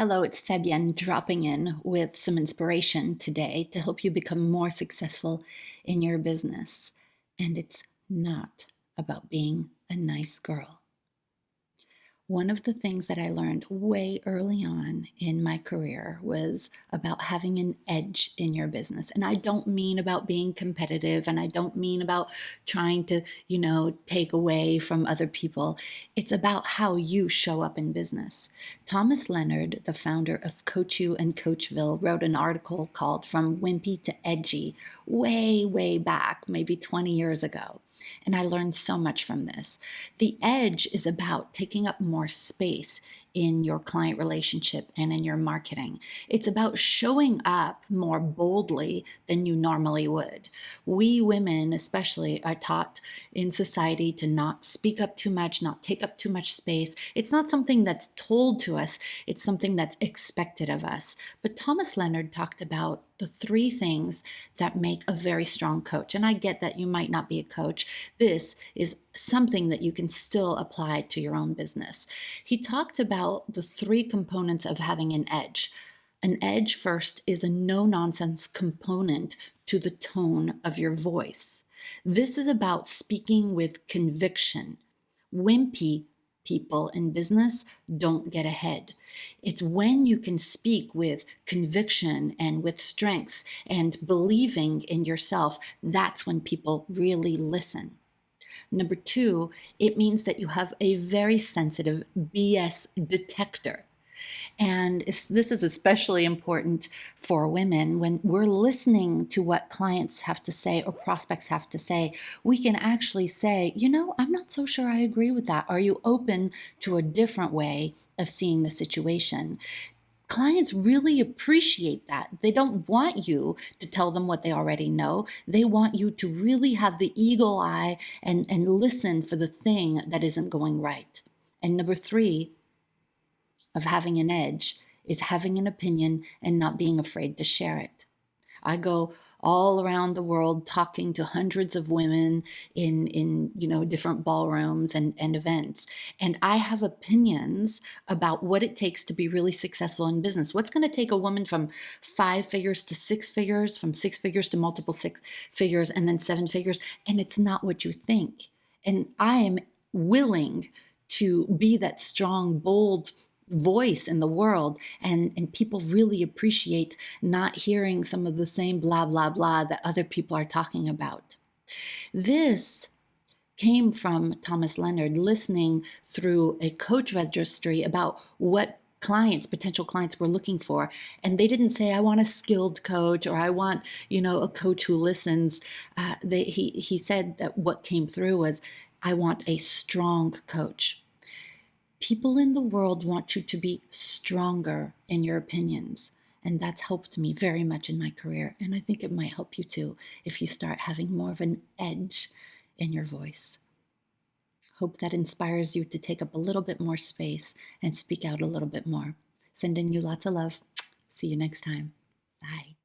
Hello, it's Fabienne dropping in with some inspiration today to help you become more successful in your business. And it's not about being a nice girl. One of the things that I learned way early on in my career was about having an edge in your business. And I don't mean about being competitive and I don't mean about trying to, take away from other people. It's about how you show up in business. Thomas Leonard, the founder of Coach You and Coachville, wrote an article called From Wimpy to Edgy way, way back, maybe 20 years ago. And I learned so much from this. The edge is about taking up more space in your client relationship and in your marketing. It's about showing up more boldly than you normally would. We women, especially, are taught in society to not speak up too much, not take up too much space. It's not something that's told to us, it's something that's expected of us. But Thomas Leonard talked about the three things that make a very strong coach. And I get that you might not be a coach. This is something that you can still apply to your own business. He talked about the three components of having an edge. An edge, first, is a no nonsense component to the tone of your voice. This is about speaking with conviction. Wimpy people in business don't get ahead. It's when you can speak with conviction and with strengths and believing in yourself, that's when people really listen. Number two, it means that you have a very sensitive BS detector. And this is especially important for women when we're listening to what clients have to say or prospects have to say. We can actually say, I'm not so sure I agree with that. Are you open to a different way of seeing the situation? Clients really appreciate that. They don't want you to tell them what they already know. They want you to really have the eagle eye and listen for the thing that isn't going right. And number three, of having an edge is having an opinion and not being afraid to share it. I go all around the world talking to hundreds of women in different ballrooms and events. And I have opinions about what it takes to be really successful in business. What's going to take a woman from 5 figures to 6 figures, from 6 figures to multiple 6 figures, and then 7 figures. And it's not what you think. And I am willing to be that strong, bold voice in the world, and people really appreciate not hearing some of the same blah blah blah that other people are talking about. This came from Thomas Leonard listening through a coach registry about what potential clients were looking for. And they didn't say, I want a skilled coach or I want, a coach who listens. He said that what came through was, I want a strong coach. People in the world want you to be stronger in your opinions. And that's helped me very much in my career. And I think it might help you too if you start having more of an edge in your voice. Hope that inspires you to take up a little bit more space and speak out a little bit more. Sending you lots of love. See you next time. Bye.